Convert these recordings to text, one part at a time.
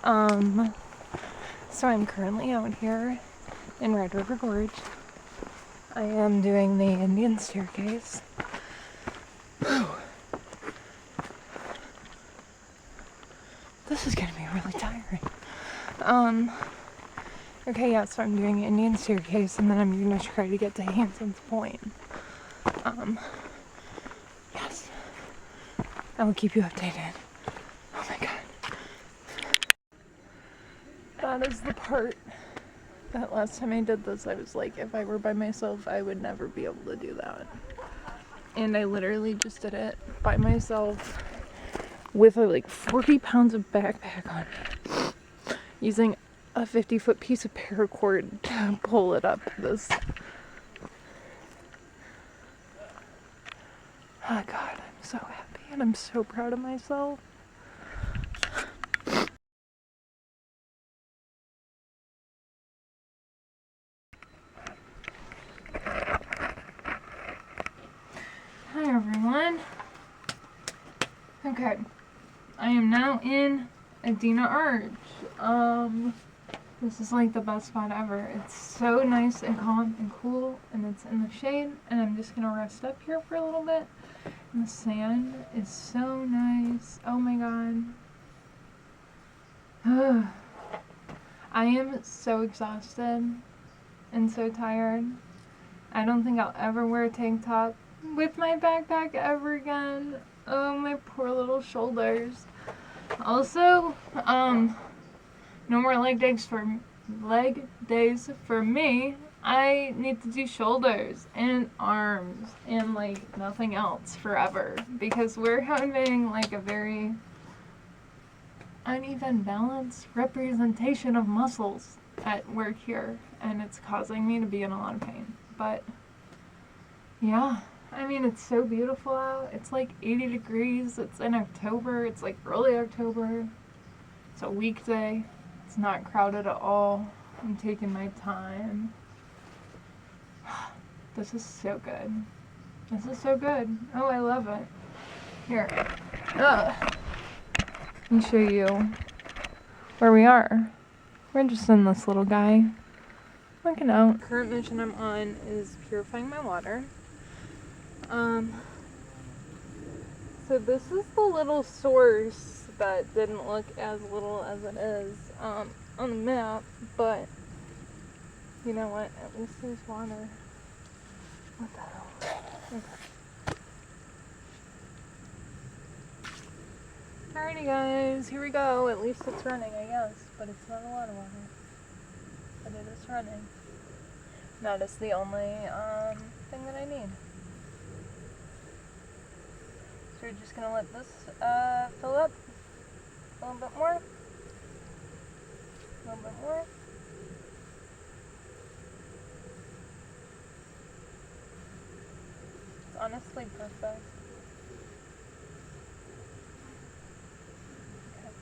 So I'm currently out here in Red River Gorge. I am doing the Indian staircase. This is gonna be really tiring. Okay, yeah, so I'm doing Indian staircase and then I'm gonna try to get to Hanson's Point. Yes. I will keep you updated. Oh my god. That is the part that last time I did this, I was like, if I were by myself, I would never be able to do that. And I literally just did it by myself with like 40 pounds of backpack on it, using a 50-foot piece of paracord to pull it up this. Oh god, I'm so happy and I'm so proud of myself. Hi everyone. Okay, I am now in Adina Arch. This is like the best spot ever. It's so nice and calm and cool, and it's in the shade, and I'm just gonna rest up here for a little bit. And the sand is so nice. Oh my god. I am so exhausted and so tired. I don't think I'll ever wear a tank top with my backpack ever again. Oh, my poor little shoulders. Also, no more leg days for me. I need to do shoulders and arms and like nothing else forever because we're having like a very uneven balanced representation of muscles at work here, and it's causing me to be in a lot of pain. But yeah, I mean, it's so beautiful out. It's like 80 degrees. It's in October. It's like early October. It's a weekday. It's not crowded at all. I'm taking my time. This is so good. This is so good. Oh, I love it. Here. Ugh. Let me show you where we are. We're just in this little guy. Looking out. Current mission I'm on is purifying my water. So this is the little source that didn't look as little as it is on the map, but you know what? At least there's water. What the hell? Okay. Alrighty guys, here we go. At least it's running, I guess, but it's not a lot of water. But it is running. That is the only thing that I need. So we're just gonna let this fill up a little bit more. A little bit more. It's honestly perfect. Okay.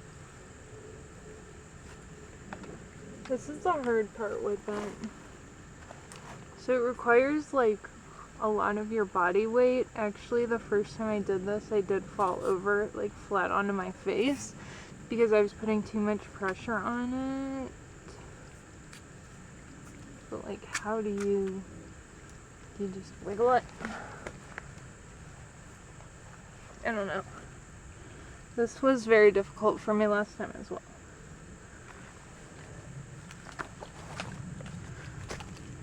This is the hard part with it. So it requires like a lot of your body weight. Actually, the first time I did this, I did fall over like flat onto my face because I was putting too much pressure on it. But like, how do you just wiggle it? I don't know. This was very difficult for me last time as well.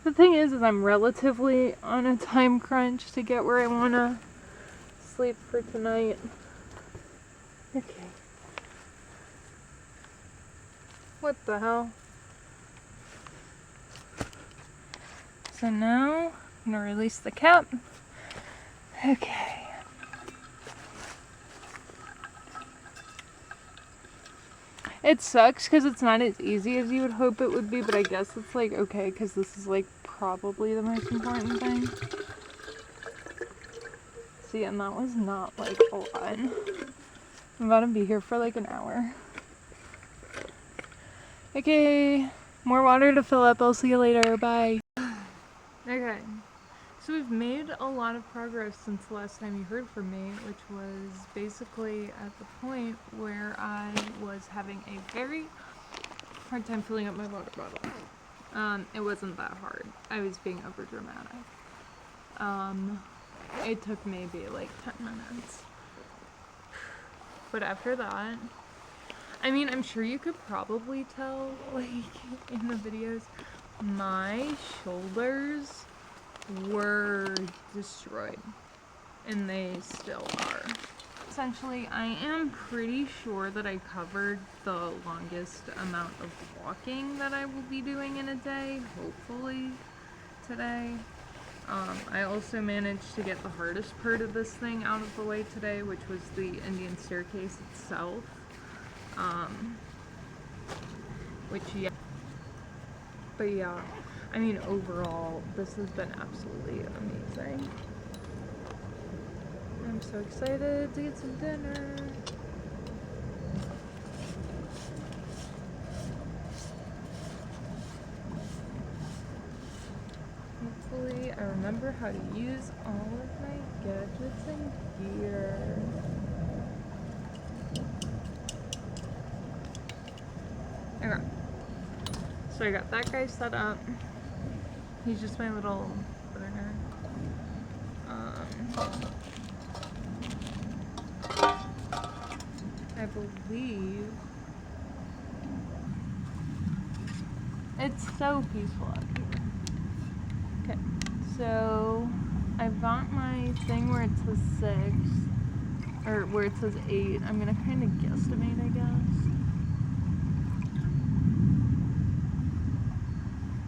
The thing is I'm relatively on a time crunch to get where I want to sleep for tonight. Okay. What the hell? So now I'm going to release the cap. Okay. It sucks because it's not as easy as you would hope it would be, but I guess it's like okay because this is like probably the most important thing. See, and that was not like a lot. I'm about to be here for like an hour. Okay, more water to fill up. I'll see you later. Bye. Okay, so we've made a lot of progress since the last time you heard from me, which was basically at the point where I was having a very hard time filling up my water bottle. It wasn't that hard. I was being over dramatic. It took maybe like 10 minutes. But after that, I mean, I'm sure you could probably tell, like, in the videos, my shoulders were destroyed. And they still are. Essentially, I am pretty sure that I covered the longest amount of walking that I will be doing in a day, hopefully today. I also managed to get the hardest part of this thing out of the way today, which was the Indian staircase itself. But yeah, I mean, overall, this has been absolutely amazing. I'm so excited to get some dinner. Hopefully, I remember how to use all of my gadgets and gear. Okay. So I got that guy set up. He's just my little burner. I believe it's so peaceful out here. Okay, so I've got my thing where it says 6, or where it says 8. I'm gonna kind of guesstimate, I guess.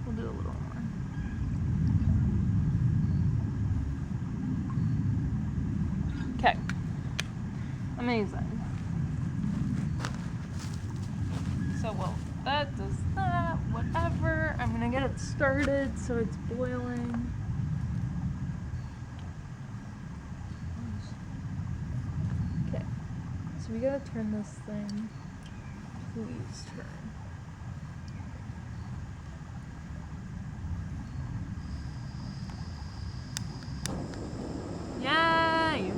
We'll do a little more. Okay, amazing. So, well, that does that, whatever. I'm gonna get it started so it's boiling. Okay, so we gotta turn this thing. Please turn. Yay!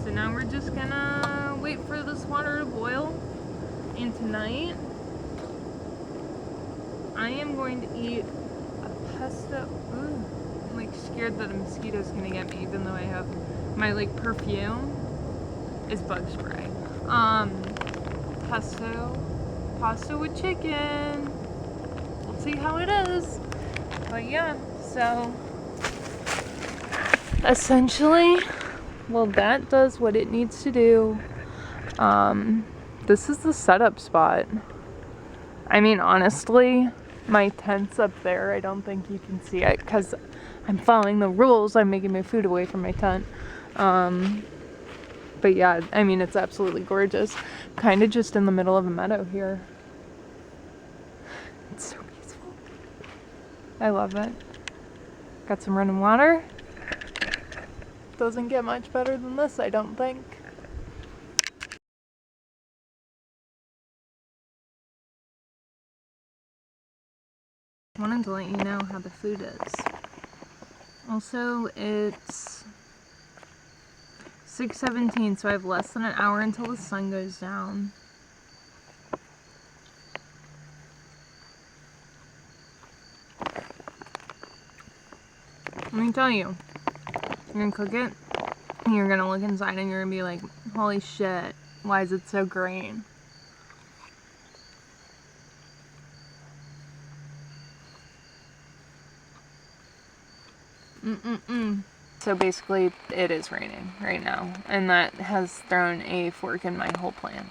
So now we're just gonna wait for this water to boil. And tonight, I am going to eat a pesto. Ooh, I'm like scared that a mosquito's gonna get me, even though I have my like perfume is bug spray. Pasta with chicken. We'll see how it is. But yeah, so essentially, well, that does what it needs to do. This is the setup spot. I mean, honestly, my tent's up there. I don't think you can see it because I'm following the rules. I'm making my food away from my tent. But yeah, I mean, it's absolutely gorgeous. Kind of just in the middle of a meadow here. It's so peaceful. I love it. Got some running water. Doesn't get much better than this, I don't think. Wanted to let you know how the food is. Also, it's 6:17, so I have less than an hour until the sun goes down. Let me tell you, you're gonna cook it, and you're gonna look inside and you're gonna be like, holy shit, why is it so green? So basically, it is raining right now, and that has thrown a fork in my whole plan.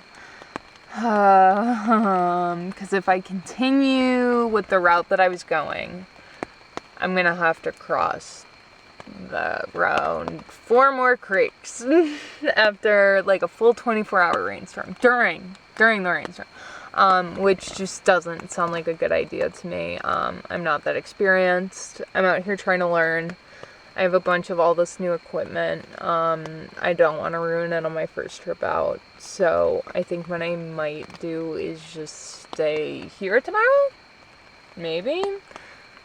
Because if I continue with the route that I was going, I'm gonna have to cross the road 4 more creeks after like a full 24-hour rainstorm during the rainstorm, which just doesn't sound like a good idea to me. I'm not that experienced. I'm out here trying to learn. I have a bunch of all this new equipment. I don't want to ruin it on my first trip out. So I think what I might do is just stay here tomorrow. Maybe.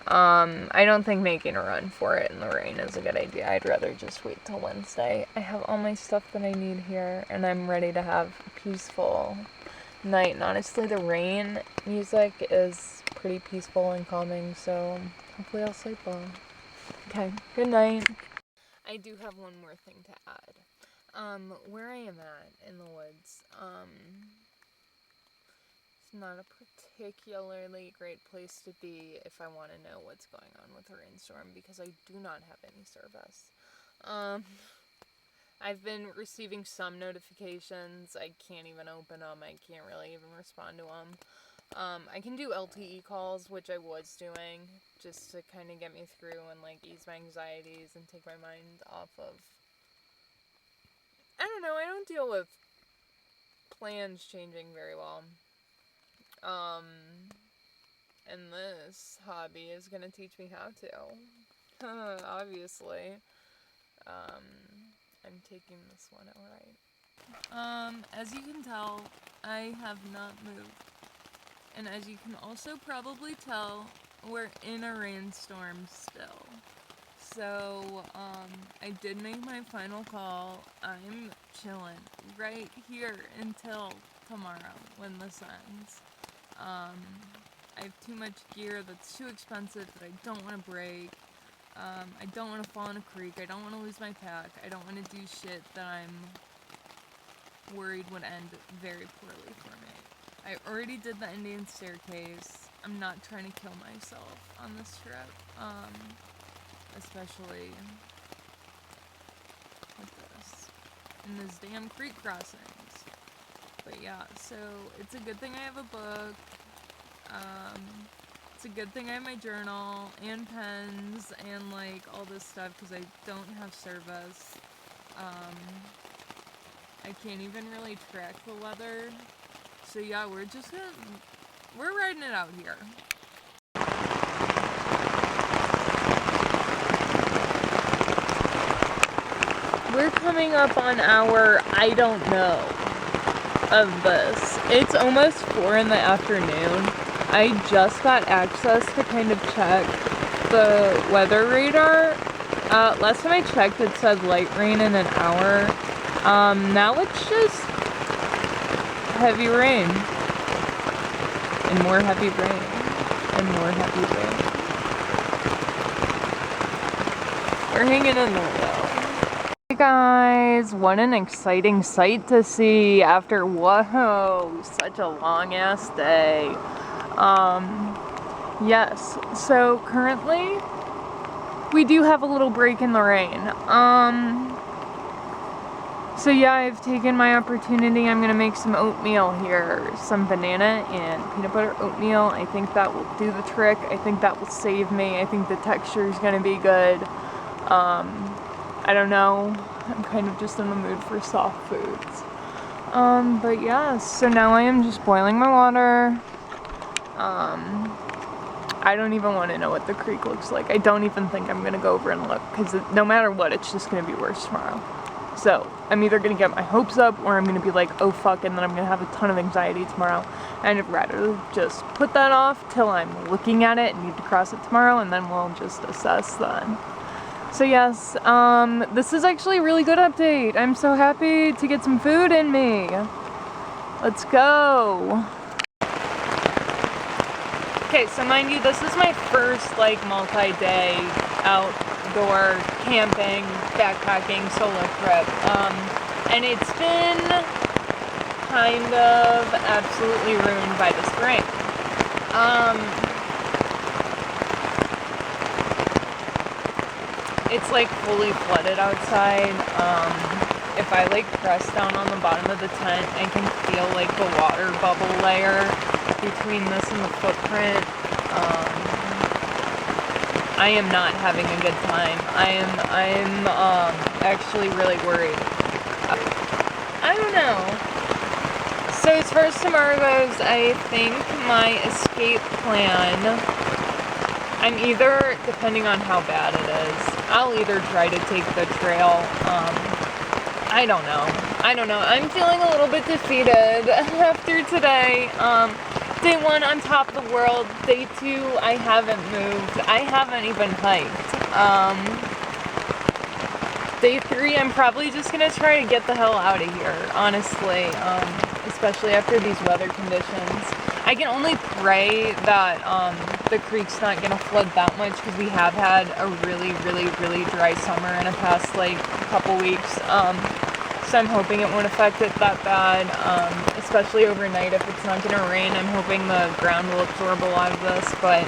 I don't think making a run for it in the rain is a good idea. I'd rather just wait till Wednesday. I have all my stuff that I need here, and I'm ready to have a peaceful night. And honestly, the rain music is pretty peaceful and calming, so hopefully I'll sleep well. Okay, good night. I do have one more thing to add. Where I am at in the woods, it's not a particularly great place to be if I want to know what's going on with the rainstorm, because I do not have any service. I've been receiving some notifications. I can't even open them. I can't really even respond to them. I can do LTE calls, which I was doing, just to kind of get me through and, like, ease my anxieties and take my mind off of... I don't know, I don't deal with plans changing very well. And this hobby is gonna teach me how to. Obviously. I'm taking this one outright. As you can tell, I have not moved. And as you can also probably tell, we're in a rainstorm still. So, I did make my final call. I'm chilling right here until tomorrow when this ends. I have too much gear that's too expensive that I don't want to break. I don't want to fall in a creek. I don't want to lose my pack. I don't want to do shit that I'm worried would end very poorly for me. I already did the Indian staircase. I'm not trying to kill myself on this trip. Especially with this. And these damn creek crossings. But yeah, so it's a good thing I have a book. It's a good thing I have my journal and pens and, like, all this stuff, because I don't have service. I can't even really track the weather. So yeah, we're riding it out here. We're coming up on our I don't know of this. It's almost 4 in the afternoon. I just got access to kind of check the weather radar. Last time I checked, it said light rain in an hour. Now it's just heavy rain. And more heavy rain. And more heavy rain. We're hanging in there though. Hey guys, what an exciting sight to see after, whoa, such a long ass day. Yes, so currently we do have a little break in the rain. So yeah, I've taken my opportunity. I'm gonna make some oatmeal here, some banana and peanut butter oatmeal. I think that will do the trick. I think that will save me. I think the texture is gonna be good. I don't know. I'm kind of just in the mood for soft foods. But yeah, so now I am just boiling my water. I don't even want to know what the creek looks like. I don't even think I'm gonna go over and look, because no matter what, it's just gonna be worse tomorrow. So I'm either gonna get my hopes up, or I'm gonna be like, oh fuck, and then I'm gonna have a ton of anxiety tomorrow. And I'd rather just put that off till I'm looking at it and need to cross it tomorrow, and then we'll just assess then. So yes, this is actually a really good update. I'm so happy to get some food in me. Let's go. Okay, so mind you, this is my first, like, multi-day outdoor camping, backpacking, solo trip. And it's been kind of absolutely ruined by this rain. It's, like, fully flooded outside. If I, like, press down on the bottom of the tent, I can feel, like, the water bubble layer between this and the footprint. I am not having a good time. I'm actually really worried. I don't know. So as far as tomorrow goes, I think my escape plan, I'm either, depending on how bad it is, I'll either try to take the trail. I don't know. I'm feeling a little bit defeated after today. Day 1, on top of the world. Day 2, I haven't moved. I haven't even hiked. Day 3, I'm probably just gonna try to get the hell out of here, honestly, especially after these weather conditions. I can only pray that the creek's not gonna flood that much, because we have had a really, really, really dry summer in the past, like, couple weeks. So I'm hoping it won't affect it that bad, especially overnight if it's not gonna rain. I'm hoping the ground will absorb a lot of this, but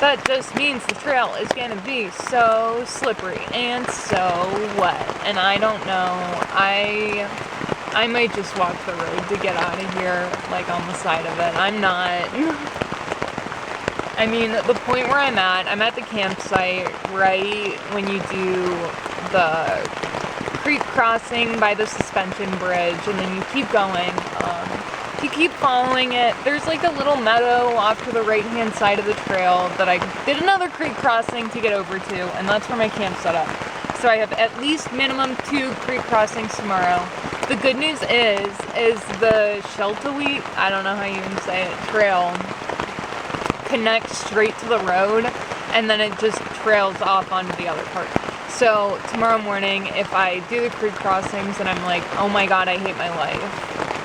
that just means the trail is gonna be so slippery and so wet, and I don't know. I might just walk the road to get out of here, like on the side of it. I'm not. I mean, the point where I'm at the campsite right when you do the creek crossing by the suspension bridge, and then you keep going. You keep following it. There's like a little meadow off to the right hand side of the trail that I did another creek crossing to get over to, and that's where my camp's set up. So I have at least minimum 2 creek crossings tomorrow. The good news is the Sheltawee, I don't know how you even say it, trail connects straight to the road, and then it just trails off onto the other part. So tomorrow morning, if I do the creek crossings and I'm like, oh my god, I hate my life,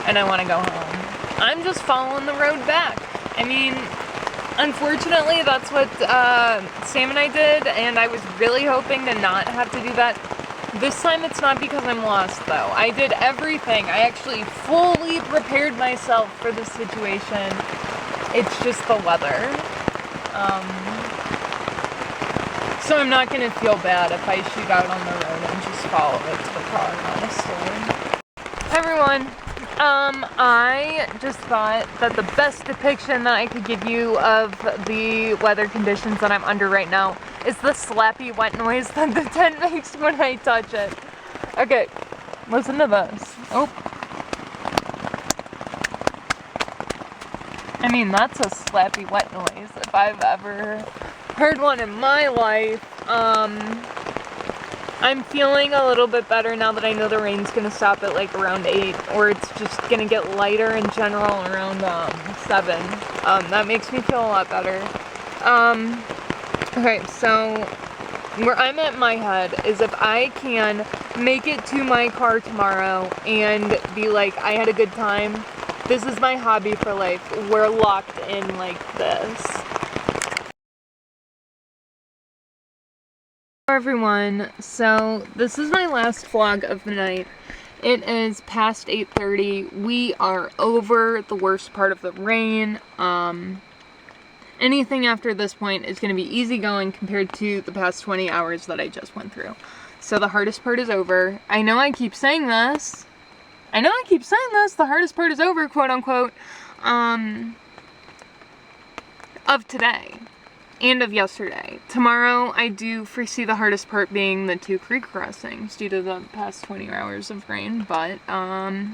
and I want to go home, I'm just following the road back. I mean, unfortunately, that's what Sam and I did, and I was really hoping to not have to do that. This time it's not because I'm lost, though. I did everything. I actually fully prepared myself for this situation. It's just the weather. So I'm not going to feel bad if I shoot out on the road and just follow it to the car, honestly. Hi, everyone. I just thought that the best depiction that I could give you of the weather conditions that I'm under right now is the slappy wet noise that the tent makes when I touch it. Okay, listen to this. Oh. I mean, that's a slappy wet noise if I've ever heard one in my life. I'm feeling a little bit better now that I know the rain's gonna stop at like around 8, or it's just gonna get lighter in general around 7. That makes me feel a lot better. Okay, so where I'm at my head is if I can make it to my car tomorrow and be like, I had a good time, this is my hobby for life, we're locked in like this. Hello everyone, so this is my last vlog of the night. It is past 8:30. We are over the worst part of the rain. Anything after this point is going to be easygoing compared to the past 20 hours that I just went through. So the hardest part is over. I know I keep saying this. The hardest part is over, quote unquote, of today. And of yesterday. Tomorrow, I do foresee the hardest part being the 2 creek crossings due to the past 20 hours of rain, but, I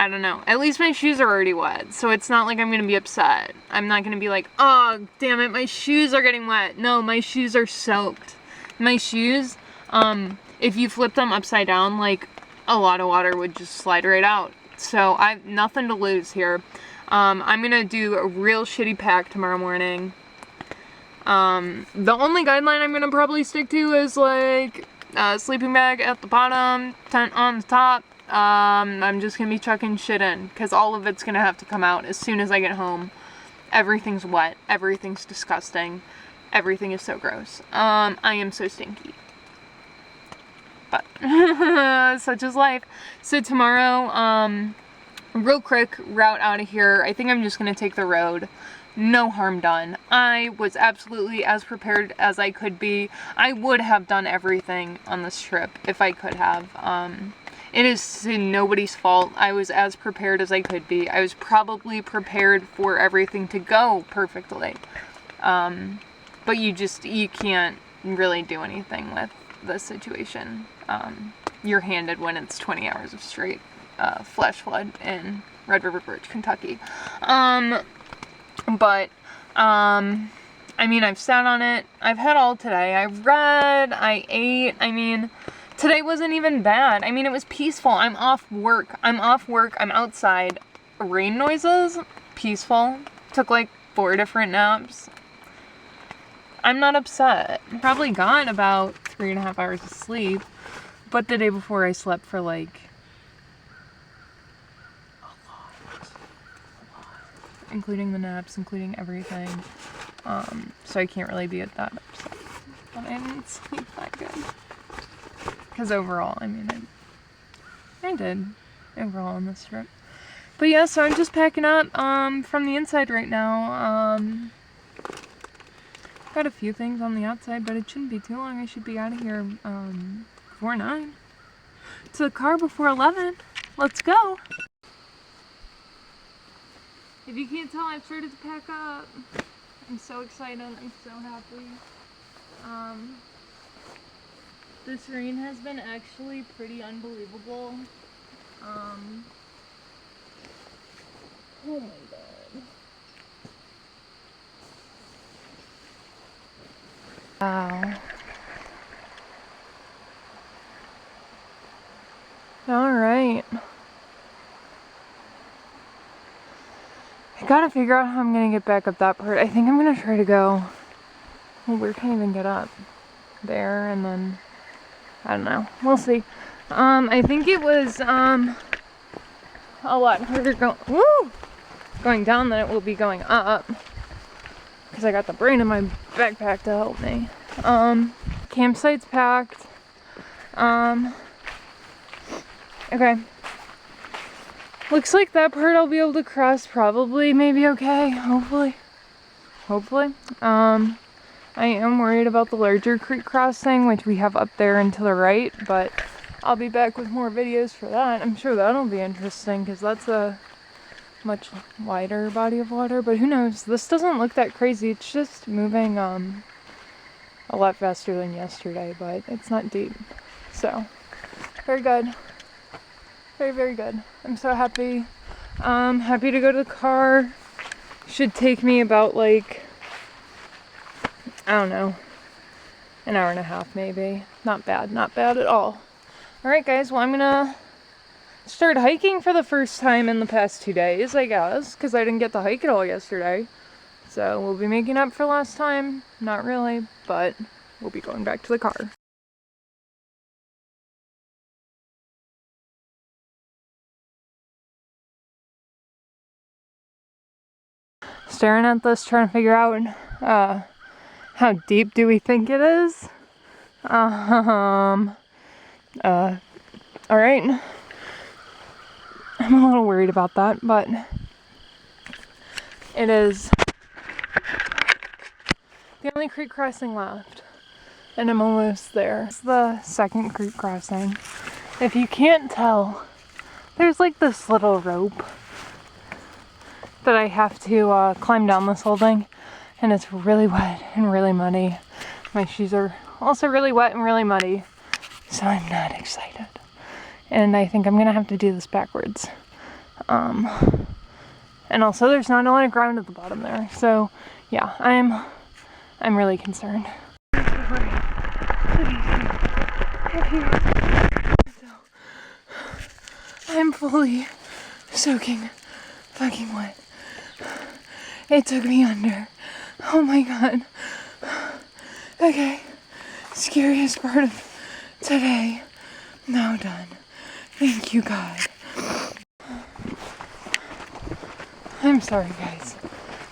don't know. At least my shoes are already wet, so it's not like I'm gonna be upset. I'm not gonna be like, oh, damn it, my shoes are getting wet. No, my shoes are soaked. My shoes, if you flip them upside down, like, a lot of water would just slide right out. So, I've nothing to lose here. I'm gonna do a real shitty pack tomorrow morning. The only guideline I'm gonna probably stick to is like sleeping bag at the bottom, tent on the top. I'm just gonna be chucking shit in because all of it's gonna have to come out as soon as I get home. Everything's wet, everything's disgusting, everything is so gross. I am so stinky. But such is life. So tomorrow, real quick route out of here. I think I'm just going to take the road. No harm done. I was absolutely as prepared as I could be. I would have done everything on this trip if I could have. It is nobody's fault. I was as prepared as I could be. I was probably prepared for everything to go perfectly. But you can't really do anything with this situation. You're handed when it's 20 hours of straight flash flood in Red River Gorge, Kentucky. I mean, I've sat on it. I've had all today. I read, I ate. I mean, today wasn't even bad. I mean, it was peaceful. I'm off work. I'm outside. Rain noises, peaceful. Took like 4 different naps. I'm not upset. Probably got about 3.5 hours of sleep, but the day before I slept for like a lot, including the naps, including everything. So I can't really be that upset. But I didn't sleep that good. Because overall, I mean, I did overall on this trip. But yeah, so I'm just packing up from the inside right now. Got a few things on the outside, but it shouldn't be too long. I should be out of here before 9. To the car before 11. Let's go. If you can't tell, I've started to pack up. I'm so excited. I'm so happy. This rain has been actually pretty unbelievable. Oh my god. Wow. Alright. I gotta figure out how I'm gonna get back up that part. I think I'm gonna try to go. Well, where can I even get up? There, and then I don't know. We'll see. I think it was a lot harder going down than it will be going up. Because I got the brain in my backpack to help me. Campsite's packed. Okay. Looks like that part I'll be able to cross probably, maybe okay, hopefully. I am worried about the larger creek crossing, which we have up there and to the right, but I'll be back with more videos for that. I'm sure that'll be interesting, because that's a much wider body of water, but who knows? This doesn't look that crazy. It's just moving a lot faster than yesterday, but it's not deep. So, very good. Very, very good. I'm so happy. Happy to go to the car. Should take me about like, I don't know, an hour and a half maybe. Not bad at all. Alright guys, well I'm gonna start hiking for the first time in the past 2 days, I guess, because I didn't get to hike at all yesterday. So we'll be making up for last time. Not really, but we'll be going back to the car. Staring at this, trying to figure out how deep do we think it is? Alright. I'm a little worried about that, but it is the only creek crossing left, and I'm almost there. It's the second creek crossing. If you can't tell, there's like this little rope that I have to climb down this whole thing, and it's really wet and really muddy. My shoes are also really wet and really muddy, so I'm not excited. And I think I'm gonna have to do this backwards. And also there's not a lot of ground at the bottom there, so yeah, I'm really concerned. I'm fully soaking fucking wet. It took me under. Oh my god. Okay. Scariest part of today. Now done. Thank you, God. I'm sorry, guys.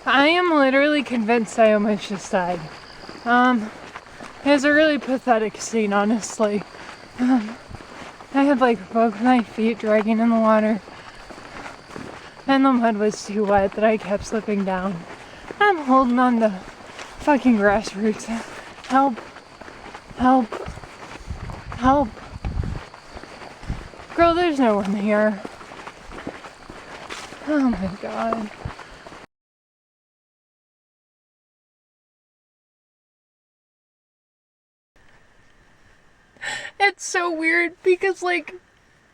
I am literally convinced I almost just died. It was a really pathetic scene, honestly. I had like both my feet dragging in the water, and the mud was too wet that I kept slipping down. I'm holding on to fucking grass roots. Help. Help. Help. Girl, there's no one here. Oh my god. It's so weird because like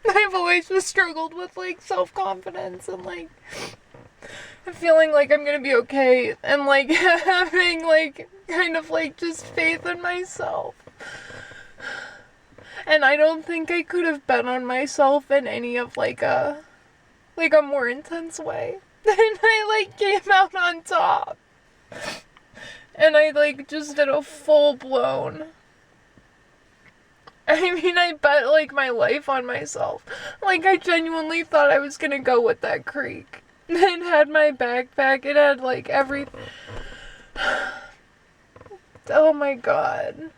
I've always just struggled with like self-confidence and like feeling like I'm gonna be okay and like having like kind of like just faith in myself. And I don't think I could have bet on myself in any of like a more intense way. And I like came out on top. And I, like, just did a full-blown, I mean, I bet, like, my life on myself. Like, I genuinely thought I was gonna go with that creek. It had my backpack, it had, like, everything. Oh my god.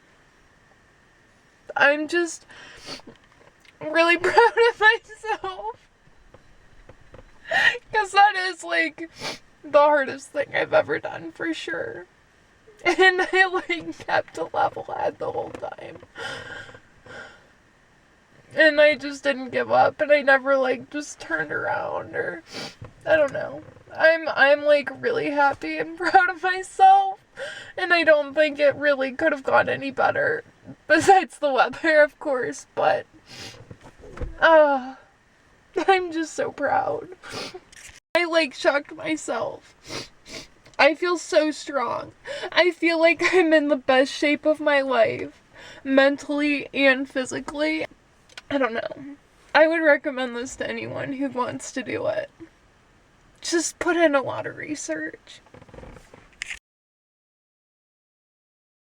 I'm just really proud of myself. Because that is, like, the hardest thing I've ever done, for sure. And I, like, kept a level head the whole time. And I just didn't give up, and I never, like, just turned around, or, I don't know. I'm, like, really happy and proud of myself, and I don't think it really could have gone any better, besides the weather, of course, but, I'm just so proud. I, like, shocked myself. I feel so strong. I feel like I'm in the best shape of my life, mentally and physically. I don't know. I would recommend this to anyone who wants to do it. Just put in a lot of research.